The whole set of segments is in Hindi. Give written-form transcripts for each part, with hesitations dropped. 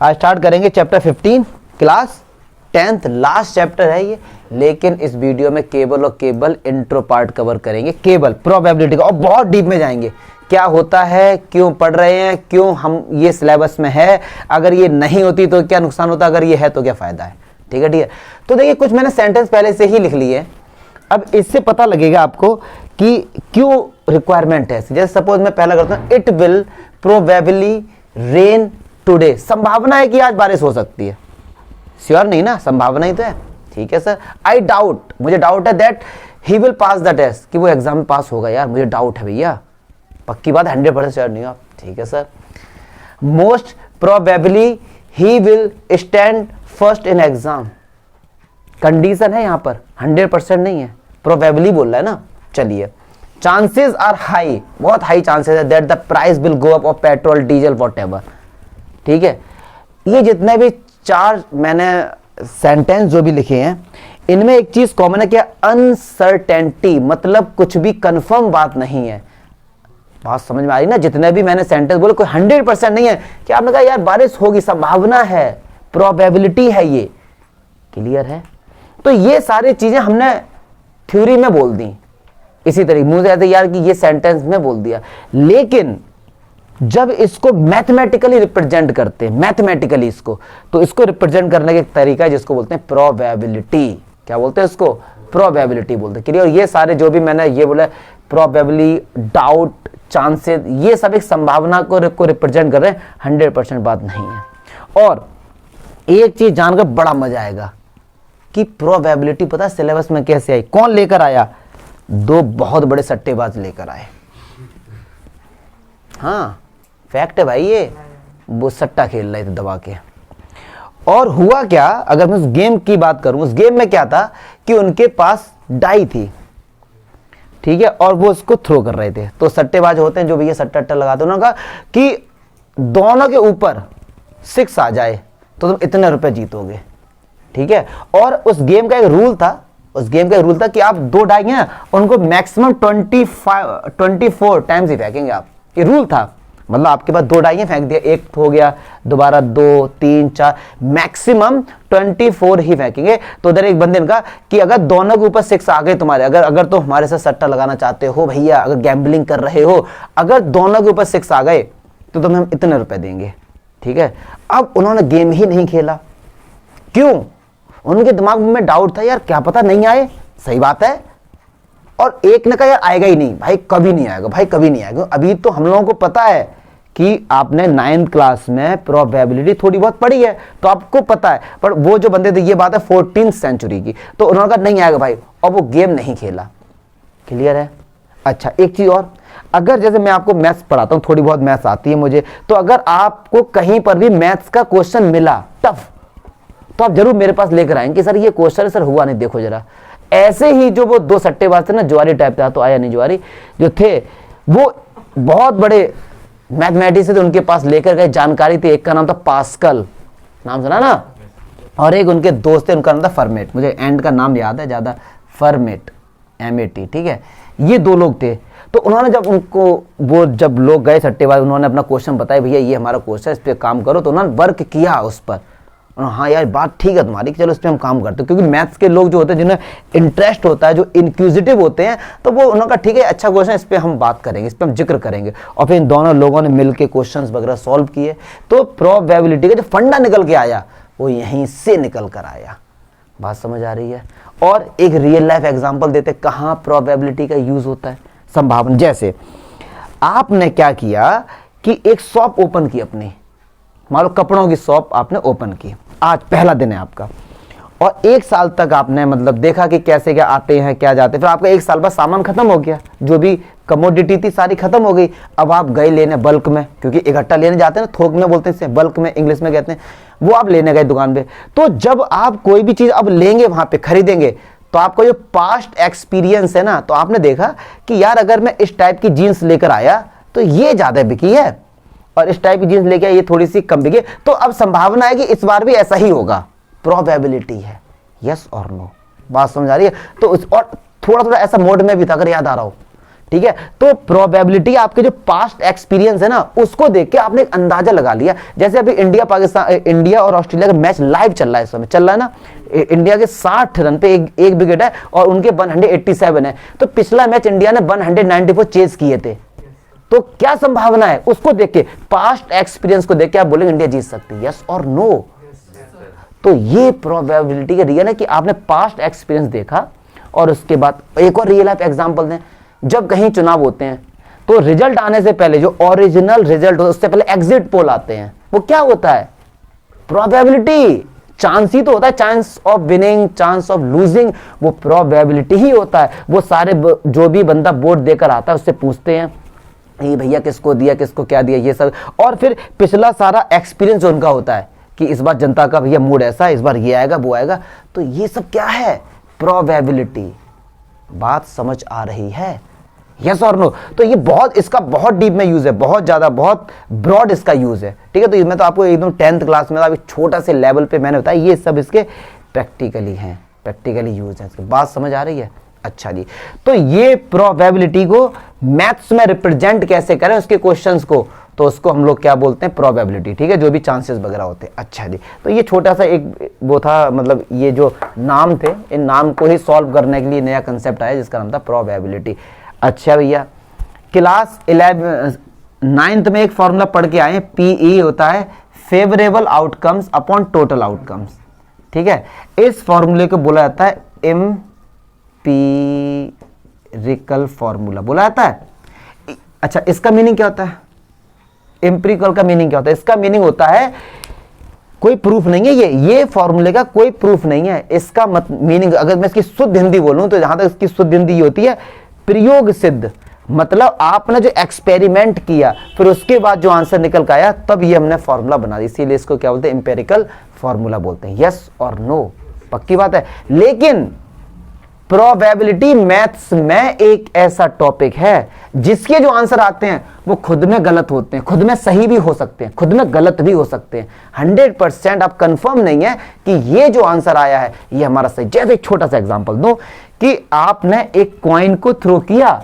आज स्टार्ट करेंगे chapter 15, class 10th, last chapter है ये। लेकिन इस वीडियो में केवल और केवल इंट्रो पार्ट कवर करेंगे, केवल प्रोबेबिलिटी का, और बहुत डीप में जाएंगे। क्या होता है, क्यों पढ़ रहे हैं, क्यों हम ये सिलेबस में है, अगर ये नहीं होती तो क्या नुकसान होता, अगर ये है तो क्या फायदा है। ठीक है, ठीक है। तो देखिए कुछ मैंने सेंटेंस पहले से ही लिख लिए। अब इससे पता लगेगा आपको कि क्यों रिक्वायरमेंट है। जैसे सपोज मैं पहला करता हूं, it will probably rain today. संभावना है कि आज बारिश हो सकती है, श्योर नहीं ना, संभावना ही तो है। ठीक है सर। आई डाउट, मुझे डाउट है that he will pass the test, कि वो एग्जाम में पास होगा। यार मुझे डाउट है भैया, पक्की बात 100% श्योर नहीं हो आप। ठीक है sir. Most probably he will stand first in exam. Condition है यहां पर, 100% नहीं है, प्रोबेबली बोल रहा है ना। चलिए, चांसेस आर हाई, बहुत हाई चांसेस है that the price will go up of petrol diesel whatever. ठीक है, ये जितने भी चार मैंने सेंटेंस जो भी लिखे हैं, इनमें एक चीज कॉमन है, क्या, अनसर्टेनिटी, मतलब कुछ भी कंफर्म बात नहीं है। बात समझ में आ रही ना। जितने भी मैंने सेंटेंस बोले कोई 100% नहीं है कि आपने कहा यार बारिश होगी, संभावना है, प्रोबेबिलिटी है, ये क्लियर है। तो ये सारी चीजें हमने थ्योरी में बोल दी, इसी तरीके मुझे ऐसे यार कि ये सेंटेंस में बोल दिया। लेकिन जब इसको मैथमेटिकली रिप्रेजेंट करते हैं, मैथमेटिकली इसको, तो इसको रिप्रेजेंट करने का एक तरीका है जिसको बोलते हैं प्रोबेबिलिटी। क्या बोलते हैं इसको? प्रोबेबिलिटी बोलते हैं। क्लियर। ये सारे जो भी मैंने ये बोला, प्रोबेबली, डाउट, चांसेस, ये सब एक संभावना को रिप्रेजेंट कर रहे हैं, 100% बात नहीं है। और एक चीज जानकर बड़ा मजा आएगा कि प्रोबेबिलिटी पता है सिलेबस में कैसे आई, कौन लेकर आया? दो बहुत बड़े सट्टेबाज लेकर आए। हाँ, फैक्ट है भाई ये। वो सट्टा खेल रहे थे दबा के। और हुआ क्या, अगर मैं उस गेम की बात करूं, उस गेम में क्या था कि उनके पास डाई थी, ठीक है, और वो उसको थ्रो कर रहे थे। तो सट्टेबाज होते हैं जो भैया सट्टा अट्टा लगाते, उन्होंने कहा कि दोनों के ऊपर 6 आ जाए तो तुम इतने रुपए जीतोगे। ठीक है। और उस गेम का एक रूल था, कि आप 2 डाई हैं, उनको मैक्सिमम 24 टाइम्स ही फेंकेंगे आप। ये रूल था। मतलब आपके पास 2 डाई फेंक दिया, एक हो गया, दोबारा 2, 3, 4, मैक्सिमम 24 ही फेंकेंगे। तो उधर एक बंदे ने कहा कि अगर दोनों के ऊपर 6 आ गए तुम्हारे, अगर तो हमारे साथ सट्टा लगाना चाहते हो भैया, अगर गैम्बलिंग कर रहे हो, अगर दोनों के ऊपर 6 आ गए तो तुम्हें हम इतने रुपए देंगे। ठीक है। अब उन्होंने गेम ही नहीं खेला। क्यों? उनके दिमाग में डाउट था, यार क्या पता नहीं आए। सही बात है। और एक ने कहा यार आएगा ही नहीं भाई, कभी नहीं आएगा भाई, कभी नहीं आएगा। अभी तो हम लोगों को पता है कि आपने 9th क्लास में प्रोबेबिलिटी थोड़ी बहुत पढ़ी है, तो आपको पता है। पर वो जो बंदे थे, ये बात है 14th सेंचुरी की, तो उन्होंने कहा नहीं आएगा भाई, और वो गेम नहीं खेला। क्लियर है। अच्छा, एक चीज और, अगर जैसे मैं आपको मैथ्स पढ़ाता हूं, थोड़ी बहुत मैथ्स आती है मुझे, तो अगर आपको कहीं पर भी मैथ्स का क्वेश्चन मिला टफ, तो आप जरूर मेरे पास लेकर आएंगे सर ये क्वेश्चन सर हुआ नहीं, देखो जरा। ऐसे ही जो वो 2 सट्टेबाज थे ना, जुआरी टाइप था, तो आया नहीं जुआरी जो थे, वो बहुत बड़े मैथमेटिक्स थे, उनके पास लेकर गए, जानकारी थी। एक का नाम था पास्कल, नाम सुना ना, और एक उनके दोस्त थे, उनका नाम था फर्मेट। मुझे एंड का नाम याद है ज्यादा, फर्मेट, MAT। ठीक है। ये 2 लोग थे। तो उन्होंने जब उनको, वो जब लोग गए सट्टेबाज, उन्होंने अपना क्वेश्चन बताया, भैया ये हमारा क्वेश्चन, इस पर काम करो। तो उन्होंने वर्क किया उस पर। हाँ यार बात ठीक है तुम्हारी, चलो इस पर हम काम करते हैं। क्योंकि मैथ्स के लोग जो होते हैं, जिन्हें इंटरेस्ट होता है, जो इंक्विजिटिव होते हैं, तो वो उन्होंने कहा ठीक है अच्छा क्वेश्चन, इस पर हम बात करेंगे, इस पर हम जिक्र करेंगे। और फिर इन दोनों लोगों ने मिलकर क्वेश्चंस वगैरह सॉल्व किए। तो प्रोबेबिलिटी का जो फंडा निकल के आया, वो यहीं से निकल कर आया। बात समझ आ रही है। और एक रियल लाइफ एग्जाम्पल देते, कहाँ प्रोबेबिलिटी का यूज होता है, संभावना। जैसे आपने क्या किया कि एक शॉप ओपन की अपनी, मान लो कपड़ों की शॉप आपने ओपन की, आज पहला दिन है आपका, और 1 साल तक आपने मतलब देखा कि कैसे क्या आते हैं, क्या जाते हैं। फिर आपका 1 साल बाद सामान खत्म हो गया, जो भी कमोडिटी थी सारी खत्म हो गई। अब आप गए लेने बल्क में, क्योंकि इकट्ठा लेने जाते हैं ना, थोक में बोलते हैं, बल्क में इंग्लिश में कहते हैं, वो आप लेने गए दुकान पे। तो जब आप कोई भी चीज अब लेंगे, वहां पे खरीदेंगे, तो आपका जो पास्ट एक्सपीरियंस है ना, तो आपने देखा कि यार अगर मैं इस टाइप की जीन्स लेकर आया तो ये ज्यादा बिकी है, और इस टाइप की जींस लेके ये थोड़ी सी कम बिके, तो अब संभावना है कि इस बार भी ऐसा ही होगा। प्रोबेबिलिटी है, यस और नो। बात समझ आ रही है। तो और थोड़ा थोड़ा ऐसा मोड में भी था, अगर याद आ रहा हो, ठीक है। तो प्रोबेबिलिटी आपके जो पास्ट एक्सपीरियंस है ना, उसको देख के आपने एक अंदाजा लगा लिया। जैसे अभी इंडिया और ऑस्ट्रेलिया का मैच लाइव चल रहा है, इस समय चल रहा है ना, इंडिया के 60 रन पे एक विकेट है और उनके 187 है। तो पिछला मैच इंडिया ने 194 चेज किए थे। तो क्या संभावना है उसको देख के, पास्ट एक्सपीरियंस को देख के आप बोलेंगे इंडिया जीत सकती है, यस और नो। तो ये प्रोबेबिलिटी का रियल है कि आपने पास्ट एक्सपीरियंस देखा। और उसके बाद एक और रियल लाइफ एग्जांपल दें, जब कहीं चुनाव होते हैं तो रिजल्ट आने से पहले जो ओरिजिनल रिजल्ट होता है उससे पहले एग्जिट पोल आते हैं। वो क्या होता है? प्रोबेबिलिटी, चांस ही तो होता है, chance of winning, chance of losing, वो प्रोबेबिलिटी ही होता है। वो सारे जो भी बंदा वोट देकर आता है उससे पूछते हैं ये भैया किसको दिया, किसको क्या दिया, ये सब। और फिर पिछला सारा एक्सपीरियंस उनका होता है कि इस बार जनता का भैया मूड ऐसा है, इस बार ये आएगा वो आएगा। तो ये सब क्या है? प्रोबेबिलिटी। बात समझ आ रही है? यस और नो। तो ये बहुत, इसका बहुत डीप में यूज है, बहुत ज्यादा, बहुत ब्रॉड इसका यूज है, ठीक है। तो मैं तो आपको एकदम 10th क्लास में अभी छोटा से लेवल पे मैंने बताया, ये सब इसके प्रैक्टिकली हैं, प्रैक्टिकली यूज है। बात समझ आ रही है? अच्छा जी। तो ये प्रोबेबिलिटी को मैथ्स में रिप्रेजेंट कैसे करें उसके क्वेश्चंस को, तो उसको हम लोग क्या बोलते हैं? प्रोबेबिलिटी, ठीक है, जो भी चांसेस वगैरह होते हैं। अच्छा जी। तो ये छोटा सा एक वो था, मतलब ये जो नाम थे, इन नाम को ही सॉल्व करने के लिए नया कंसेप्ट आया जिसका नाम था प्रोबेबिलिटी। अच्छा भैया, क्लास 9th में एक फॉर्मूला पढ़ के आए, PE होता है favourable outcomes upon total outcomes, ठीक है। इस फॉर्मूले को बोला जाता है एम्पिरिकल फॉर्मूला बोला जाता है। अच्छा, इसका मीनिंग क्या होता है? एम्पिरिकल का मीनिंग क्या होता है? इसका मीनिंग होता है कोई प्रूफ नहीं है, ये फॉर्मूले का कोई प्रूफ नहीं है। इसका मीनिंग अगर मैं इसकी शुद्ध हिंदी बोलूं तो जहां तक इसकी शुद्ध हिंदी होती है, प्रयोग सिद्ध। मतलब आपने जो एक्सपेरिमेंट किया फिर उसके बाद जो आंसर निकल कर आया, तब ये हमने फॉर्मूला बना दी, इसीलिए इसको क्या बोलते हैं? एम्पिरिकल फॉर्मूला बोलते हैं। यस और नो, पक्की बात है। लेकिन प्रोबेबिलिटी मैथ्स में एक ऐसा टॉपिक है जिसके जो आंसर आते हैं वो खुद में गलत होते हैं, खुद में सही भी हो सकते हैं, खुद में गलत भी हो सकते हैं। 100% आप कंफर्म नहीं है कि ये जो आंसर आया है ये हमारा सही। जैसे एक छोटा सा एग्जांपल दो कि आपने एक कॉइन को थ्रो किया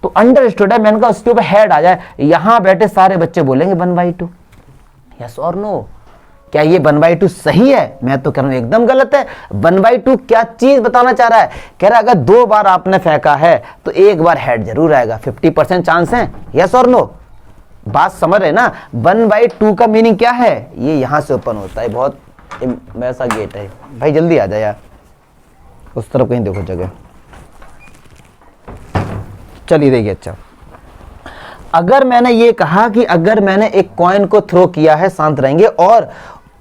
तो अंडरस्टूड है, मैंने कहा उसके ऊपर हेड आ जाए, यहां बैठे सारे बच्चे बोलेंगे 1/2। यस और नो? क्या ये 1/2 सही है? मैं तो कह रहा हूं एकदम गलत है। 1/2 क्या चीज बताना चाह रहा है? कह रहा है अगर 2 बार आपने फेंका है तो 1 बार हेड जरूर आएगा, 50% चांस है। यस और नो? बात समझ रहे ना? 1/2 का मीनिंग क्या है? ये यहां से ओपन होता है, बहुत वैसा गेट है भाई, जल्दी आ जाए यार, उस तरफ कहीं देखो जगह। चलिए देखिए, अच्छा अगर मैंने ये कहा कि अगर मैंने एक कॉइन को थ्रो किया है, शांत रहेंगे, और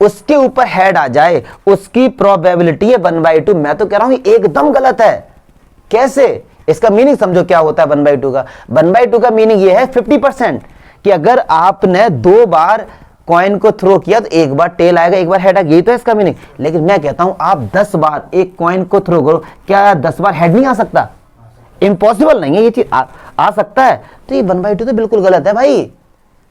उसके ऊपर हेड आ जाए, उसकी प्रोबेबिलिटी है 1/2। मैं तो कह रहा हूं एकदम गलत है। कैसे? इसका मीनिंग समझो क्या होता है 1/2 का। 1/2 का मीनिंग ये है 50%, कि अगर आपने 2 बार कॉइन को थ्रो किया तो 1 बार टेल आएगा, 1 बार हेड आएगा, ये तो है इसका मीनिंग। लेकिन मैं कहता हूं आप 10 बार एक कॉइन को थ्रो करो, क्या 10 बार हेड नहीं आ सकता? इम्पॉसिबल नहीं है, ये चीज आ सकता है। तो ये 1/2 तो बिल्कुल गलत है भाई।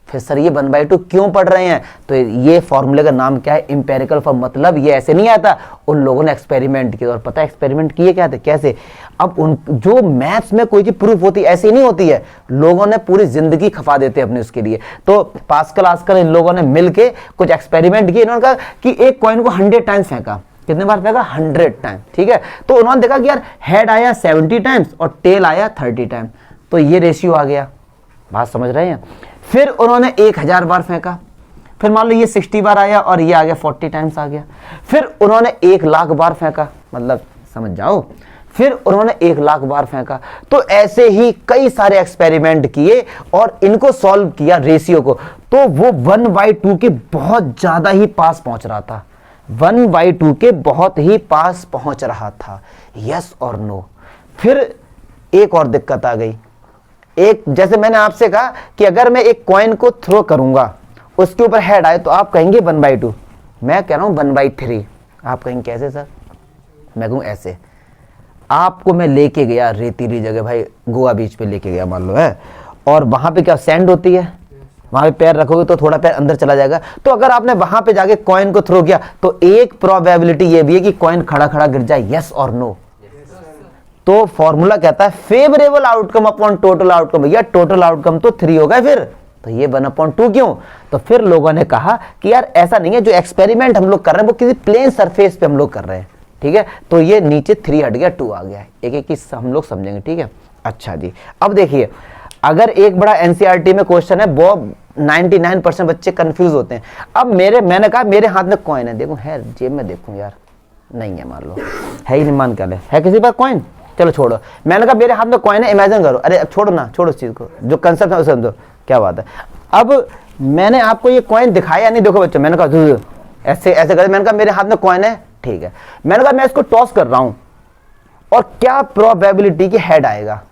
फिर सर ये 1/2 क्यों पढ़ रहे हैं? तो ये फॉर्मूले का नाम क्या है? Empirical form. मतलब ये ऐसे नहीं आता, उन लोगों ने एक्सपेरिमेंट किया। और पता है एक्सपेरिमेंट किए क्या थे, कैसे? अब उन जो मैथ्स में कोई चीज प्रूफ होती है ऐसी नहीं होती है, लोगों ने पूरी जिंदगी खपा देते अपने उसके लिए। तो पास्कल आस्कल इन लोगों ने मिलके कुछ एक्सपेरिमेंट किए। इन्होंने कहा कि एक कॉइन को 100 टाइम्स फेंका, कितने बार फेंका? 100 टाइम, ठीक है। तो उन्होंने देखा कि यार हेड आया 70 टाइम्स और टेल आया 30 टाइम, तो ये रेशियो आ गया। बात समझ रहे हैं? फिर उन्होंने 1000 बार फेंका, फिर मान लो ये 60 बार आया और ये आ गया 40 टाइम्स आ गया। फिर उन्होंने 1,00,000 बार फेंका, मतलब समझ जाओ। फिर उन्होंने 1,00,000 बार फेंका। तो ऐसे ही कई सारे एक्सपेरिमेंट किए और इनको सॉल्व किया रेशियो को, तो वो 1/2 के बहुत ज्यादा ही पास पहुंच रहा था। 1/2 के बहुत ही पास पहुंच रहा था। यस और नो? फिर एक और दिक्कत आ गई। एक, जैसे मैंने आपसे कहा कि अगर मैं एक कॉइन को थ्रो करूंगा, उसके ऊपर हेड आए, तो आप कहेंगे 1/2, मैं कह रहा हूं 1/3। आप कहेंगे कैसे सर? मैं कहूं ऐसे। आपको मैं लेके गया रेतीली जगह, भाई गोवा बीच पे लेके गया मान लो है, और वहां पे क्या सैंड होती है, वहां पे पैर रखोगे तो थोड़ा पैर अंदर चला जाएगा। तो अगर आपने वहां पे जाके कॉइन को थ्रो किया तो एक प्रोबेबिलिटी ये भी है कि कॉइन खड़ा खड़ा गिर जाए। यस और नो? तो फॉर्मूला कहता है favourable outcome upon total outcome. भैया टोटल आउटकम तो 3 होगा फिर, तो ये 1/2 क्यों? तो फिर लोगों ने कहा कि यार ऐसा नहीं है, जो एक्सपेरिमेंट हम लोग कर रहे हैं वो किसी प्लेन सरफेस पे हम लोग कर रहे हैं, ठीक है, तो ये नीचे 3 हट गया, 2 आ गया। एक एक की हम लोग समझेंगे, ठीक है। अच्छा जी, अब देखिए, अगर एक बड़ा एनसीईआरटी में क्वेश्चन है, वो 99% बच्चे कंफ्यूज होते हैं। अब मैंने कहा मेरे हाथ में कॉइन है, देखो है जेब में, देखूं यार नहीं है, मान लो है ही नहीं, मान कर ले, है किसी पास कॉइन, चलो छोड़ो। मैंने कहा मेरे हाथ में कॉइन है, इमेजिन करो, अरे छोड़ो ना, छोड़ो उस चीज को, जो कंसेप्ट है उसे समझो, क्या बात है। अब मैंने आपको ये कॉइन दिखाया नहीं, देखो बच्चों, मैंने कहा ऐसे ऐसे कर, मैंने कहा मेरे हाथ में कॉइन है, ठीक है, मैंने कहा मैं इसको टॉस कर रहा हूं और क्या प्रोबेबिलिटी की हेड आएगा,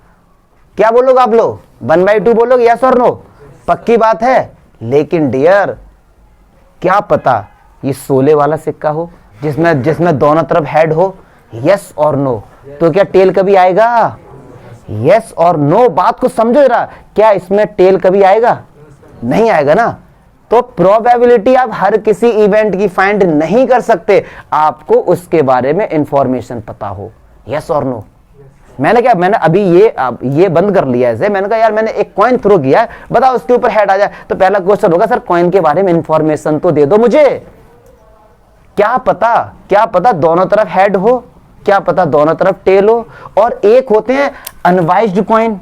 क्या बोलोगे आप लोग? 1/2 बोलोगे, यस और नो? पक्की बात है। लेकिन डियर, क्या पता ये 16 वाला सिक्का हो जिसमें दोनों तरफ हेड हो, यस और नो? तो क्या टेल कभी आएगा? यस और नो, बात को समझो जरा, क्या इसमें टेल कभी आएगा? नहीं आएगा ना। तो प्रोबेबिलिटी आप हर किसी इवेंट की फाइंड नहीं कर सकते, आपको उसके बारे में इंफॉर्मेशन पता हो, यस और नो। मैंने अभी ये बंद कर लिया ऐसे, मैंने कहा यार मैंने एक कॉइन थ्रो किया है, बताओ उसके ऊपर हेड आ जाए, तो पहला क्वेश्चन होगा सर कॉइन के बारे में इंफॉर्मेशन तो दे दो मुझे। क्या पता दोनों तरफ हेड हो, क्या पता दोनों तरफ टेल हो। और एक होते हैं अनवाइज्ड कॉइन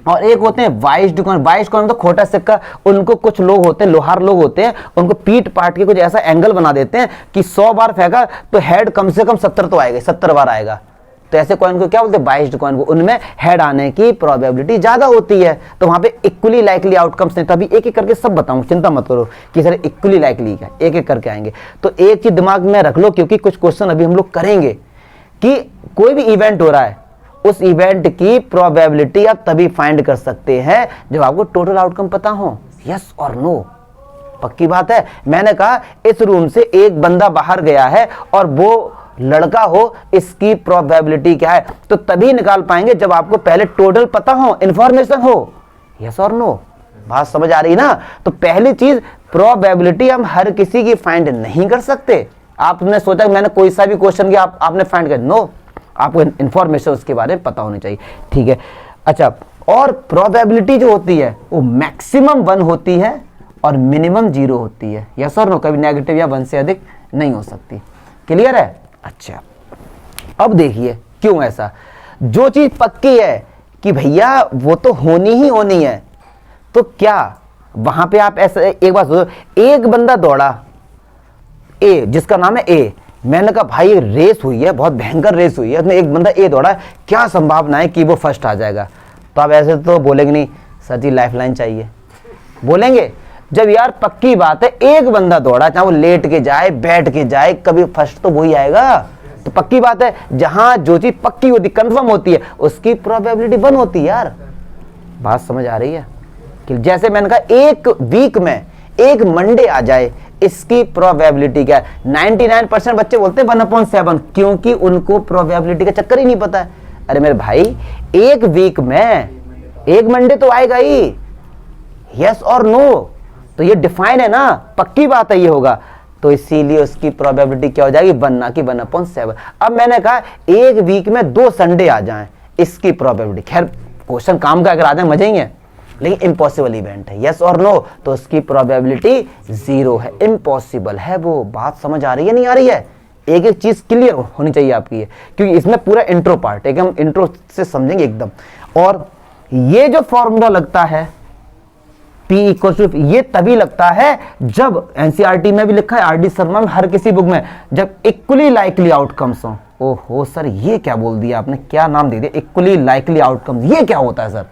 और एक होते हैं वाइज्ड कॉइन। वाइज्ड कॉइन तो खोटा सिक्का, उनको कुछ लोग होते हैं, लोहार लोग होते हैं, उनको पीट पाट के कुछ ऐसा एंगल बना देते हैं कि 100 बार फेंका तो हेड कम से कम 70 तो आएगा, 70 बार आएगा। तो ऐसे कॉइन को क्या बोलते हैं? वाइज्ड कॉइन को। उनमें हेड आने की प्रोबेबिलिटी ज्यादा होती है, तो वहां पे इक्वली लाइकली आउटकम्स नहीं। तभी एक एक करके सब बताऊंगा, चिंता मत करो कि सर इक्वली लाइकली क्या, एक एक करके आएंगे। तो एक चीज दिमाग में रख लो, क्योंकि कुछ क्वेश्चन अभी हम लोग करेंगे कि कोई भी इवेंट हो रहा है, उस इवेंट की प्रोबेबिलिटी आप तभी फाइंड कर सकते हैं जब आपको टोटल आउटकम पता हो, यस और नो। पक्की बात है। मैंने कहा इस रूम से एक बंदा बाहर गया है और वो लड़का हो, इसकी प्रोबेबिलिटी क्या है, तो तभी निकाल पाएंगे जब आपको पहले टोटल पता हो, इंफॉर्मेशन हो, यस और नो। बात समझ आ रही ना? तो पहली चीज, प्रोबेबिलिटी हम हर किसी की फाइंड नहीं कर सकते। आपने सोचा मैंने कोई सा भी क्वेश्चन किया आपने फाइंड कर, नो, आपको इंफॉर्मेशन उसके बारे में पता होनी चाहिए, ठीक है। अच्छा, और प्रोबेबिलिटी जो होती है वो मैक्सिमम 1 होती है और मिनिमम 0 होती है, यस और नो। कभी नेगेटिव या 1 से अधिक नहीं हो सकती। क्लियर है? अच्छा, अब देखिए क्यों ऐसा। जो चीज पक्की है कि भैया वो तो होनी ही होनी है, तो क्या वहां पे आप ऐसा एक बात सोचो, एक बंदा दौड़ा ए, जिसका नाम है ए, मैंने कहा भाई रेस हुई है, बहुत भयंकर रेस हुई है, उसमें एक बंदा ए दौड़ा, क्या संभावना है कि वो फर्स्ट आ जाएगा? तो आप ऐसे तो बोलेंगे नहीं सर जी लाइफलाइन चाहिए, बोलेंगे। जब यार पक्की बात है एक बंदा दौड़ा, चाहे वो लेट के जाए बैठ के जाए, कभी फर्स्ट तो वही आएगा। तो पक्की बात है, जहां जो चीज पक्की होती, कंफर्म होती है, उसकी प्रोबेबिलिटी 1 होती है यार। बात समझ आ रही है? कि जैसे मैंने कहा एक वीक में एक मंडे आ जाए, इसकी प्रोबेबिलिटी क्या है? 99% बच्चे बोलते हैं 1/7, क्योंकि उनको प्रोबेबिलिटी का चक्कर ही नहीं पता है। अरे मेरे भाई, एक वीक में एक मंडे तो आएगा ही, यस और नो। तो ये डिफाइन है ना, पक्की बात है ये होगा, तो इसीलिए उसकी प्रोबेबिलिटी क्या हो जाएगी? 1 ना कि 1/7। अब मैंने कहा एक वीक में 2 संडे आ जाएं, इसकी प्रोबेबिलिटी, खैर क्वेश्चन काम का अगर आ जाए मजे ही है, लेकिन इम्पॉसिबल इवेंट है, यस और नो, तो उसकी प्रोबेबिलिटी 0 है, इम्पॉसिबल है वो। बात समझ आ रही है नहीं आ रही है? एक एक चीज क्लियर होनी चाहिए आपकी है, क्योंकि इसमें पूरा इंट्रो पार्ट है, हम इंट्रो से समझेंगे एकदम। और ये जो फॉर्मूला लगता है P = ये तभी लगता है जब एनसीईआरटी में भी लिखा है, आरडी शर्मा में, हर किसी बुक में, जब इक्वली लाइकली आउटकम्स हो। ओहो सर ये क्या बोल दिया आपने, क्या नाम दे दिया, इक्वली लाइकली आउटकम्स, ये क्या होता है सर,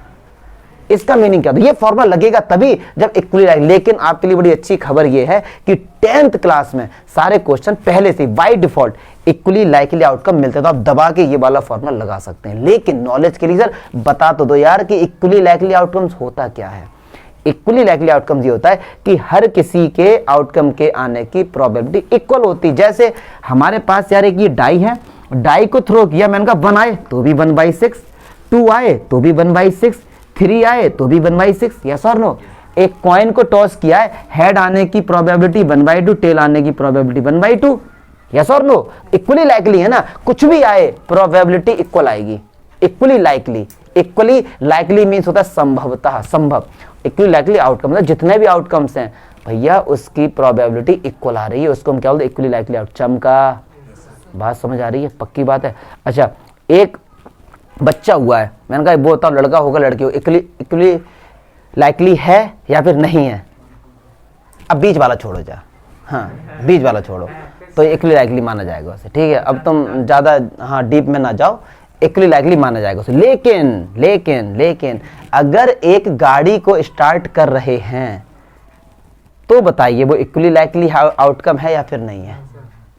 इसका मीनिंग क्या? तो ये फॉर्मूला लगेगा तभी जब इक्वली लाइकली। लेकिन आपके लिए बड़ी अच्छी खबर ये है कि 10th क्लास में सारे क्वेश्चन पहले से by default equally likely outcome मिलते हैं, तो आप दबा के ये वाला फॉर्मूला लगा सकते हैं। लेकिन नॉलेज के लिए सर बता तो दो यार कि इक्वली लाइकली आउटकम्स होता क्या है। इक्वली लाइकली आउटकम्स ये होता है कि हर किसी के आउटकम के आने की प्रोबेबिलिटी इक्वल होती है। जैसे हमारे पास यार एक ये डाई है, डाई को थ्रो किया, मैंने कहा 1 आए तो भी 1/6, 2 आए तो भी 1/6, 3 आए तो भी 1/6, यस और नो। एक कॉइन को टॉस किया है, हेड आने की प्रोबेबिलिटी 1/2, टेल आने की प्रोबेबिलिटी 1/2, यस और नो। इक्वली लाइकली है ना, कुछ भी आए प्रोबेबिलिटी इक्वल आएगी, equally likely, equally likely means होता है संभवतः, संभव, इक्वली लाइकली आउटकम, मतलब जितने भी आउटकम्स हैं भैया उसकी प्रोबेबिलिटी इक्वल आ रही है, उसको हम क्या बोलते हैं, इक्वली लाइकली आउटकम का। बात समझ आ रही है, पक्की बात है। अच्छा, एक बच्चा हुआ है, मैंने कहा वो बताओ लड़का होगा लड़की हो, इक्वली लाइकली है या फिर नहीं है। अब बीच वाला छोड़ो जा, हाँ बीच वाला छोड़ो, तो इक्वली लाइकली माना जाएगा उसे, ठीक है। अब तुम ज़्यादा हाँ डीप में ना जाओ, इक्वली लाइकली माना जाएगा उसे। लेकिन लेकिन लेकिन अगर एक गाड़ी को स्टार्ट कर रहे हैं तो बताइए वो इक्वली लाइकली आउटकम है या फिर नहीं है?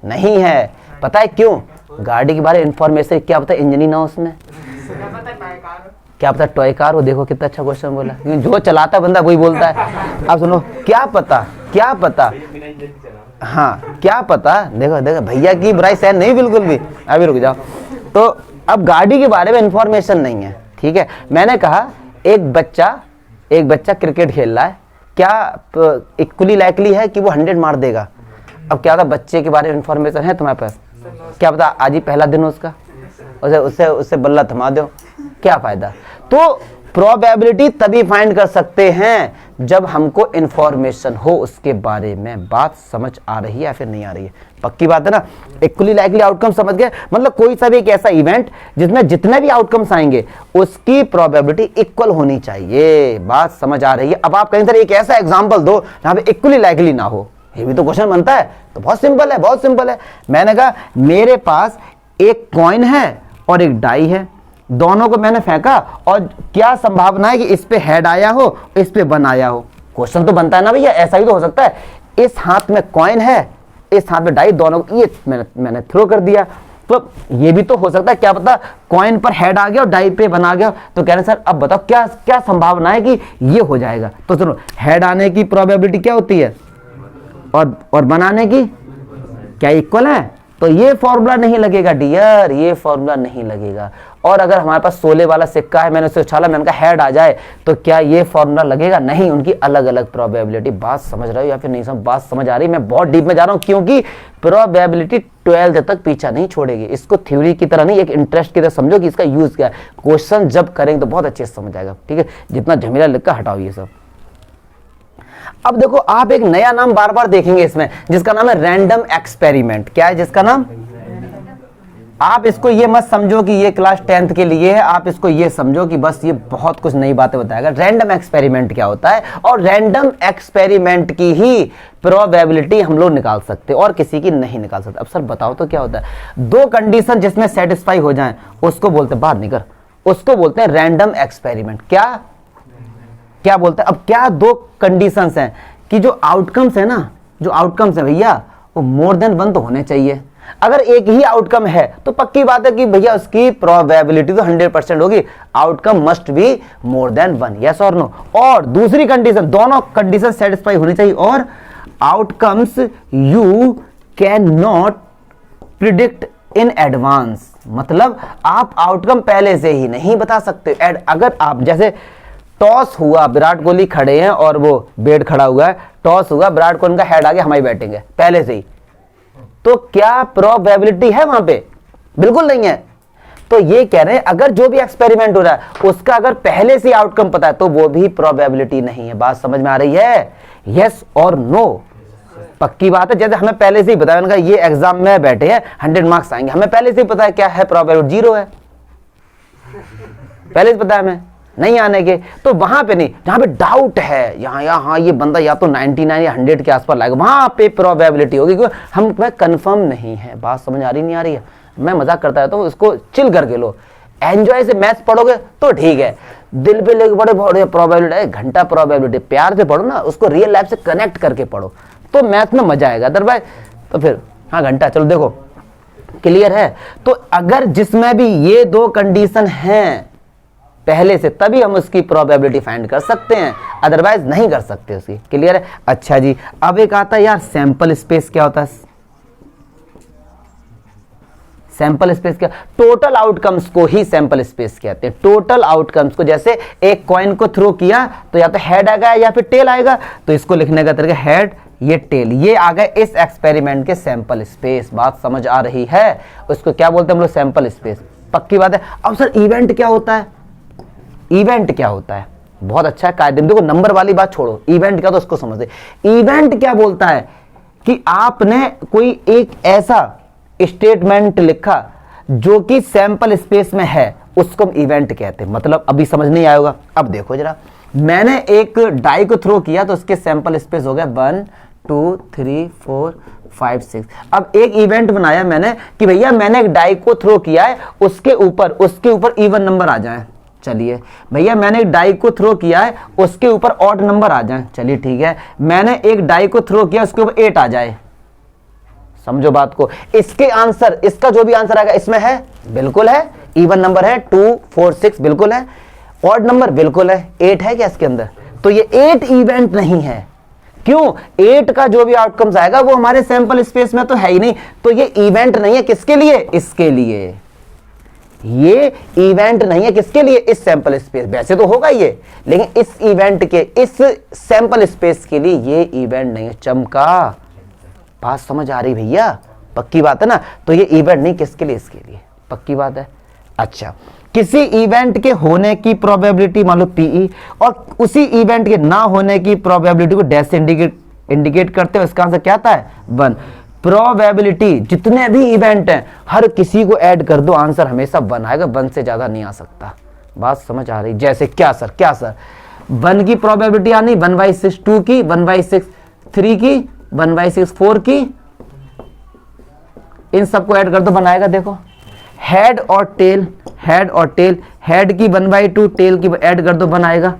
नहीं है। पता है क्यों? गाड़ी के बारे में इंफॉर्मेशन क्या पता, इंजन ही ना उसमें, क्या पता टॉय कार हो। देखो कितना अच्छा क्वेश्चन बोला, क्योंकि जो चलाता बंदा वही बोलता है। अब सुनो, क्या पता, क्या पता, हाँ क्या पता। देखो देखो भैया की बुराई सहन नहीं बिल्कुल भी, अभी रुक जाओ। तो अब गाड़ी के बारे में इंफॉर्मेशन नहीं है, ठीक है। मैंने कहा एक बच्चा क्रिकेट खेल रहा है, क्या इक्वली लाइकली है कि वो 100 मार देगा? अब क्या था, बच्चे के बारे में इंफॉर्मेशन है तुम्हारे पास, क्या पता आज ही पहला दिन हो उसका, उससे बल्ला थमा दो, क्या फायदा। तो प्रोबेबिलिटी तभी फाइंड कर सकते हैं जब हमको इंफॉर्मेशन हो उसके बारे में। बात समझ आ रही है या फिर नहीं आ रही है? पक्की बात है ना। इक्वली लाइकली आउटकम समझ गए, मतलब कोई सा भी एक ऐसा इवेंट जिसमें जितने भी आउटकम्स आएंगे उसकी प्रोबेबिलिटी इक्वल होनी चाहिए। बात समझ आ रही है। अब आप कहीं सर एक ऐसा एग्जाम्पल दो जहां पे इक्वली लाइकली ना हो, ये भी तो क्वेश्चन बनता है। तो बहुत सिंपल है, बहुत सिंपल है। मैंने कहा मेरे पास एक कॉइन है और एक डाई है, दोनों को मैंने फेंका और क्या संभावना है कि इस पे हेड आया हो, इस पे 1 आया हो। क्वेश्चन तो बनता है ना भैया, ऐसा ही तो हो सकता है। इस हाथ में कॉइन है, इस हाथ में डाई, दोनों ये मैंने थ्रो कर दिया। तो ये भी तो हो सकता है, क्या पता कॉइन पर हेड आ गया और डाई पे 1 आ गया। तो कह रहे सर अब बताओ क्या क्या संभावना है कि ये हो जाएगा। तो सुनो, हेड आने की प्रोबेबिलिटी क्या होती है और बनाने की क्या इक्वल है? तो ये फॉर्मूला नहीं लगेगा डियर, ये फॉर्मूला नहीं लगेगा। और अगर हमारे पास 16 वाला सिक्का है, मैंने उसे उछाला, मैंने कहा हेड आ जाए, तो क्या ये फॉर्मूला लगेगा? नहीं, उनकी अलग अलग प्रोबेबिलिटी। बात समझ रहे हो या फिर नहीं समझ? बात समझ आ रही? मैं बहुत डीप में जा रहा हूं क्योंकि प्रोबेबिलिटी 12th तक पीछा नहीं छोड़ेगी। इसको थ्योरी की तरह नहीं, एक इंटरेस्ट की तरह समझो कि इसका यूज क्या है। क्वेश्चन जब करेंगे तो बहुत अच्छे से समझ आएगा, ठीक है। जितना झमेला लिखकर हटाओ ये सब। अब देखो, आप एक नया नाम बार बार देखेंगे इसमें, जिसका नाम है रैंडम एक्सपेरिमेंट। क्या है जिसका नाम? आप इसको ये मत समझो कि ये क्लास 10th के लिए है, आप इसको ये समझो कि बस ये बहुत कुछ नई बातें बताएगा। रैंडम एक्सपेरिमेंट क्या होता है, और रैंडम एक्सपेरिमेंट की ही प्रोबेबिलिटी हम लोग निकाल सकते और किसी की नहीं निकाल सकते। अब सर बताओ तो क्या होता है? 2 कंडीशन जिसमें सेटिस्फाई हो जाएं उसको बोलते हैं, बाहर निकल, उसको बोलते हैं रैंडम एक्सपेरिमेंट। क्या बोलते हैं? अब क्या 2 कंडीशंस हैं कि जो आउटकम्स है ना, जो आउटकम्स है भैया वो मोर देन 1 तो होने चाहिए। अगर एक ही आउटकम है तो पक्की बात है कि भैया उसकी प्रोबेबिलिटी तो 100% होगी, outcome must be more than 1, yes और नो। और दूसरी कंडीशन, दोनों कंडीशन सेटिस्फाई होनी चाहिए, और outcomes you can not predict in advance. मतलब आप आउटकम पहले से ही नहीं बता सकते। अगर आप जैसे टॉस हुआ, विराट कोहली खड़े हैं और वो बेट खड़ा हुआ है, टॉस हुआ, विराट कोहली का हेड आ गया, हमारी बैटिंग है पहले से ही, तो क्या प्रोबेबिलिटी है वहां पे? बिल्कुल नहीं है। तो ये कह रहे हैं अगर जो भी एक्सपेरिमेंट हो रहा है उसका अगर पहले से आउटकम पता है तो वो भी प्रोबेबिलिटी नहीं है। बात समझ में आ रही है? यस और नो? पक्की बात है। जैसे हमें पहले से ही बताया, उनका ये एग्जाम में बैठे हैं 100 मार्क्स आएंगे, हमें पहले से ही पता है क्या है प्रोबेबिलिटी, 0 है, पहले से पता है हमें नहीं आने के। तो वहां पे नहीं, जहां पे डाउट है, यहाँ ये बंदा या तो 99 या 100 के आसपास लाएगा, वहां पे प्रोबेबिलिटी होगी क्योंकि हम कंफर्म नहीं है। बात समझ आ रही नहीं आ रही है? मैं मजाक करता है तो इसको चिल करके लो, एंजॉय से मैथ्स पढ़ोगे तो ठीक है, दिल पे लेके बड़े बड़े प्रोबेबिलिटी, 1 घंटा प्रोबेबिलिटी प्यार से पढ़ो ना, उसको रियल लाइफ से कनेक्ट करके पढ़ो तो मैथ में मजा आएगा। अदरवाइज तो फिर हाँ घंटा, चलो देखो क्लियर है। तो अगर जिसमें भी ये 2 कंडीशन हैं पहले से, तभी हम उसकी प्रोबेबिलिटी फाइंड कर सकते हैं, अदरवाइज नहीं कर सकते उसकी। क्लियर है? अच्छा जी, अब एक आता है यार सैंपल स्पेस। क्या होता है सैंपल स्पेस? क्या? टोटल आउटकम्स को ही सैंपल स्पेस कहते हैं। टोटल आउटकम्स को, जैसे एक कॉइन को थ्रो किया तो या तो हेड आएगा या फिर टेल आएगा, तो इसको लिखने का तरीका हेड, ये टेल, ये आ गए इस एक्सपेरिमेंट के सैंपल स्पेस। बात समझ आ रही है? उसको क्या बोलते हैं हम लोग? Sample space. पक्की बात है। अब सर इवेंट क्या होता है, इवेंट क्या होता है, बहुत अच्छा है कायदे, देखो नंबर वाली बात छोड़ो, इवेंट क्या तो उसको समझते। इवेंट क्या बोलता है कि आपने कोई एक ऐसा स्टेटमेंट लिखा जो कि सैंपल स्पेस में है, उसको हम इवेंट कहते हैं। मतलब अभी समझ नहीं आएगा, अब देखो जरा, मैंने एक डाई को थ्रो किया तो उसके सैंपल स्पेस हो गया 1 2 3 4 5 6। अब एक इवेंट बनाया मैंने कि भैया मैंने एक डाई को थ्रो किया है, उसके ऊपर इवन नंबर आ जाए, चलिए। भैया मैंने एक डाई को थ्रो किया है, उसके ऊपर ऑड नंबर आ जाए, चलिए ठीक है। मैंने एक डाई को थ्रो किया, उसके ऊपर 8 आ जाए, समझो बात को। इसके आंसर, इसका जो भी आंसर आएगा इसमें है, बिल्कुल है। इवन नंबर है 2 4 6 बिल्कुल है, ऑड नंबर बिल्कुल है, 8 है क्या इसके अंदर? तो ये 8 इवेंट नहीं है। क्यों? 8 का जो भी आउटकम्स आएगा वो हमारे सैंपल स्पेस में तो है ही नहीं, तो ये इवेंट नहीं है। किसके लिए? इसके लिए ये इवेंट नहीं है। किसके लिए? इस सैंपल स्पेस, वैसे तो होगा ये, लेकिन इस इवेंट के, इस सैंपल स्पेस के लिए ये इवेंट नहीं है। चमका, बात समझ आ रही भैया? पक्की बात है ना? तो ये इवेंट नहीं, किसके लिए? इसके लिए, पक्की बात है। अच्छा, किसी इवेंट के होने की प्रोबेबिलिटी मान लो पीई, और उसी इवेंट के ना होने की प्रोबेबिलिटी को डैश से इंडिकेट करते हो, इसका आंसर क्या आता है? 1। प्रोबेबिलिटी, जितने भी इवेंट हैं हर किसी को ऐड कर दो, आंसर हमेशा 1 आएगा, 1 से ज्यादा नहीं आ सकता। बात समझ आ रही? जैसे क्या सर, क्या सर? 1 की प्रोबेबिलिटी आनी, 1/6, 2 की, 1/6, 3 की, 1/6, 4 की, इन सबको ऐड कर दो, बनाएगा। देखो, हेड और टेल, हेड और टेल, हेड की 1/2, टेल की ऐड कर दो, बनाएगा।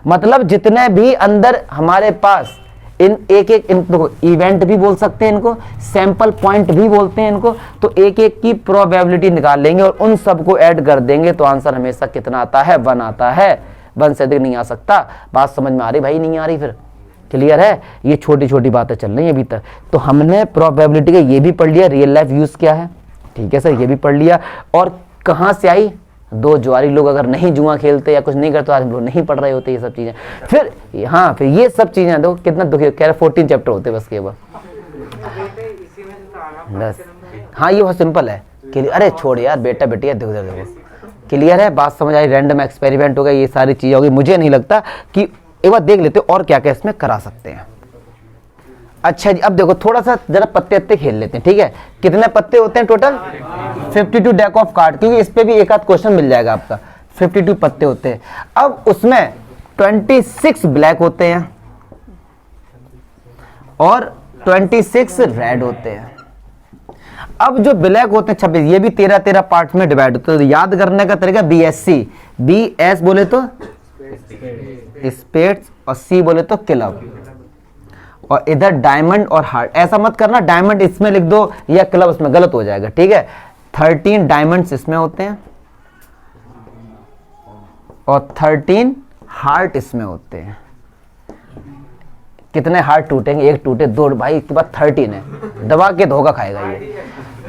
मतलब जितने भी अंदर हमारे पास इन एक इनको इवेंट भी बोल सकते हैं, इनको सैंपल पॉइंट भी बोलते हैं इनको, तो एक एक की प्रोबेबिलिटी निकाल लेंगे और उन सबको ऐड कर देंगे, तो आंसर हमेशा कितना आता है? 1 आता है। 1 से अधिक नहीं आ सकता। बात समझ में आ रही भाई? नहीं आ रही? फिर क्लियर है? ये छोटी छोटी बातें चल रही हैं अभी तक। तो हमने प्रोबेबिलिटी का ये भी पढ़ लिया, रियल लाइफ यूज क्या है, ठीक है सर, ये भी पढ़ लिया। और कहां से आई? 2 जुआरी लोग अगर नहीं जुआ खेलते या कुछ नहीं करते, आज हम लोग नहीं पढ़ रहे होते ये सब चीजें। फिर हाँ, फिर ये सब चीजें देखो कितना दुखी, कह रहे 14 चैप्टर होते बस केवल, बस। हाँ, ये बहुत सिंपल है। अरे छोड़ यार, बेटा बेटी है, देखो क्लियर है? बात समझ आई? रैंडम एक्सपेरिमेंट होगा, ये सारी चीजें होगी। मुझे नहीं लगता कि, एक बार देख लेते और क्या क्या इसमें करा सकते हैं। अच्छा जी, अब देखो थोड़ा सा जरा पत्ते खेल लेते हैं, ठीक है? कितने पत्ते होते हैं टोटल? 52 डेक ऑफ कार्ड, क्योंकि इस पे भी एक आध क्वेश्चन मिल जाएगा आपका। 52 पत्ते होते हैं। अब उसमें 26 ब्लैक होते हैं और 26 रेड होते हैं। अब जो ब्लैक होते हैं 26, ये भी 13 पार्ट में डिवाइड होते हैं। तो याद करने का तरीका BSC, BS बोले तो स्पेड्स और C बोले तो क्लब, और इधर डायमंड और हार्ट। ऐसा मत करना डायमंड इसमें लिख दो या क्लब उसमें, गलत हो जाएगा, ठीक है? 13 डायमंड्स इसमें होते हैं और 13 हार्ट इसमें होते हैं। कितने हार्ट टूटेंगे? 1 टूटे, 2, भाई इसके बाद 13 है, दबा के धोखा खाएगा ये।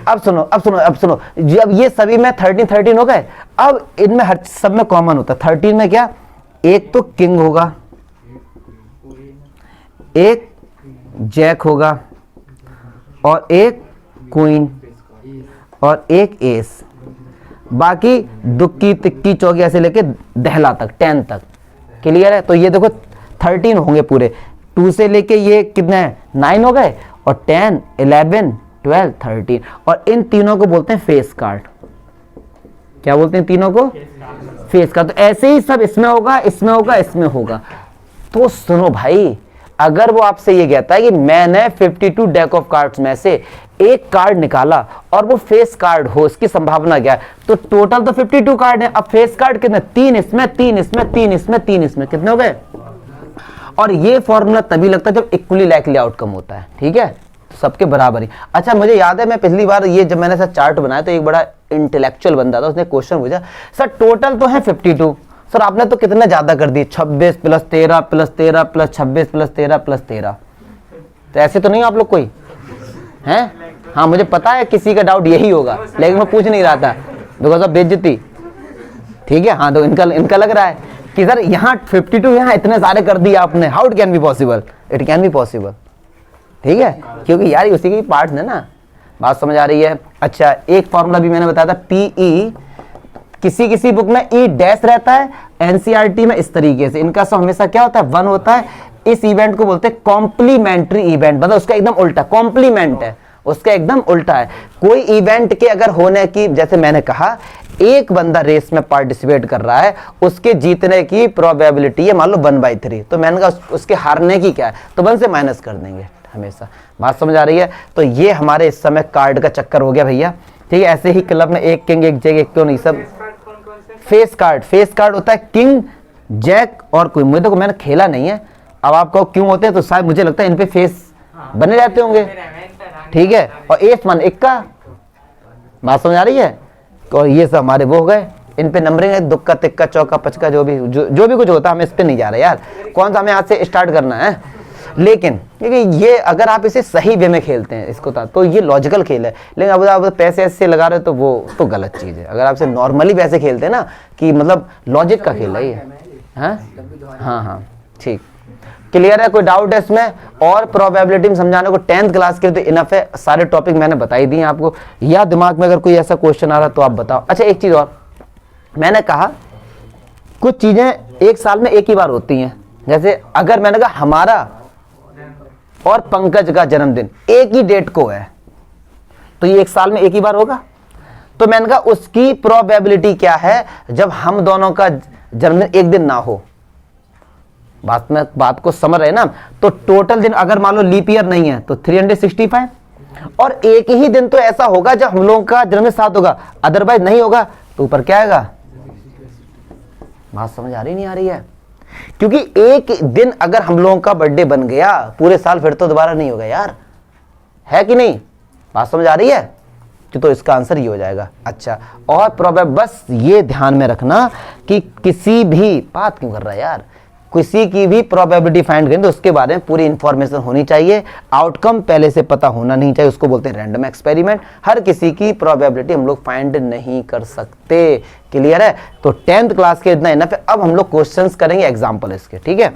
अब सुनो, जब ये सभी में 13 हो गए, अब इनमें हर सब में कॉमन होता है। 13 में क्या? एक तो किंग होगा, एक जैक होगा, और एक क्वीन, और एक एस। बाकी दुक्की तिक्की चौकी ऐसे लेके दहला तक, 10 तक। क्लियर है? तो ये देखो 13 होंगे पूरे, 2 से लेके ये कितने हैं? 9 हो गए, और 10 11 12 13। और इन तीनों को बोलते हैं फेस कार्ड। क्या बोलते हैं तीनों को? Face card. तो ऐसे ही सब इसमें होगा, इसमें होगा, इसमें होगा। तो सुनो भाई, अगर वो आपसे ये कहता है कि मैंने 52 डेक ऑफ कार्ड्स में से एक कार्ड निकाला और वो फेस कार्ड हो, इसकी संभावना क्या है? तो टोटल तो 52 कार्ड है, अब फेस कार्ड कितने? 3 इसमें, 3 इसमें, 3 इसमें, 3 इसमें, कितने हो गए? और ये फॉर्मूला तभी लगता है जब इक्वली लाइकली आउटकम होता है, ठीक है? सबके बराबर ही। अच्छा, मुझे याद है मैं पिछली बार ये जब मैंने चार्ट बनाया तो एक बड़ा इंटेलेक्चुअल बंदा था, उसने क्वेश्चन पूछा, सर टोटल तो है 52, सर आपने तो कितने ज्यादा कर दिए, 26 + 13 + 13 + 26 + 13 + 13। तो ऐसे तो नहीं आप लोग कोई हैं? हाँ, मुझे पता है किसी का डाउट यही होगा, लेकिन मैं पूछ नहीं रहा था बिकॉज ऑफ बेइज्जती, ठीक है? हाँ, तो इनका लग रहा है कि सर यहाँ 52, यहाँ इतने सारे कर दिए आपने, how it can be possible? It can be possible, ठीक है? क्योंकि यार उसी के पार्ट है ना। बात समझ आ रही है? अच्छा, एक फॉर्मूला भी मैंने बताया था, PE किसी किसी बुक में ई डैश रहता है, एनसीईआरटी में इस तरीके से। इनका सब हमेशा क्या होता है, 1 होता है। इस इवेंट को बोलते हैं कॉम्प्लीमेंट्री इवेंट, मतलब उसका एकदम उल्टा, कॉम्प्लीमेंट है, उसका एकदम उल्टा है। कोई इवेंट के अगर होने की, जैसे मैंने कहा एक बंदा रेस में पार्टिसिपेट कर रहा है, उसके जीतने की प्रोबेबिलिटी है मान लो 1/3, तो मैंने कहा उसके हारने की क्या है, तो 1 से माइनस कर देंगे हमेशा। बात समझ आ रही है? तो ये हमारे इस समय कार्ड का चक्कर हो गया भैया, ठीक है। ऐसे ही क्लब में एक किंग एक जैक एक क्यों नहीं, सब फेस कार्ड होता है किंग जैक और क्वीन। मुझे देखो मैंने खेला नहीं है, अब आप कहो क्यों होते हैं, तो शायद मुझे लगता है इन पे फेस बने रहते होंगे, ठीक है। और एस मन इक्का, बात समझ आ रही है? और ये सब हमारे वो हो गए, इन पे नंबरिंग है, दुक्का तिक्का चौका पचका, जो भी कुछ होता है, हम इस पे नहीं जा रहे यार, कौन सा हमें आज से स्टार्ट करना है। लेकिन ये अगर आप इसे सही वे में खेलते हैं इसको तो ये लॉजिकल खेल है। लेकिन अब आप पैसे ऐसे लगा रहे हो तो वो तो गलत चीज़ है। अगर आप इसे नॉर्मली वैसे खेलते हैं ना कि मतलब लॉजिक का खेल है ये। हाँ ठीक, क्लियर है? कोई डाउट है इसमें? और प्रोबेबिलिटी में समझाने को 10th क्लास के लिए तो इनफ है, सारे टॉपिक मैंने बताई दिए आपको। या दिमाग में अगर कोई ऐसा क्वेश्चन आ रहा तो आप बताओ। अच्छा एक चीज़ और, मैंने कहा कुछ चीज़ें एक साल में एक ही बार होती हैं। जैसे अगर मैंने कहा हमारा और पंकज का जन्मदिन एक ही डेट को है, तो ये एक साल में एक ही बार होगा। तो मैंने कहा उसकी प्रोबेबिलिटी क्या है जब हम दोनों का जन्मदिन एक दिन ना हो। बात को समझ रहे ना? तो टोटल दिन अगर मान लो लीप ईयर नहीं है तो 365, और एक ही दिन तो ऐसा होगा जब हम लोगों का जन्मदिन साथ होगा, अदरवाइज नहीं होगा, तो ऊपर क्या आएगा? बात समझ आ रही नहीं आ रही है? क्योंकि एक दिन अगर हम लोगों का बर्थडे बन गया पूरे साल फिर तो दोबारा नहीं होगा यार, है कि नहीं? बात समझ आ रही है? तो इसका आंसर ये हो जाएगा। अच्छा, और बस ये ध्यान में रखना कि किसी भी बात क्यों कर रहा है यार, किसी की भी प्रोबेबिलिटी फाइंड करें तो उसके बारे में पूरी इंफॉर्मेशन होनी चाहिए, आउटकम पहले से पता होना नहीं चाहिए, उसको बोलते हैं रैंडम एक्सपेरिमेंट। हर किसी की प्रोबेबिलिटी हम लोग फाइंड नहीं कर सकते, क्लियर है? तो 10th क्लास के इतना इनफ है। अब हम लोग क्वेश्चंस करेंगे एग्जांपल इसके, ठीक है?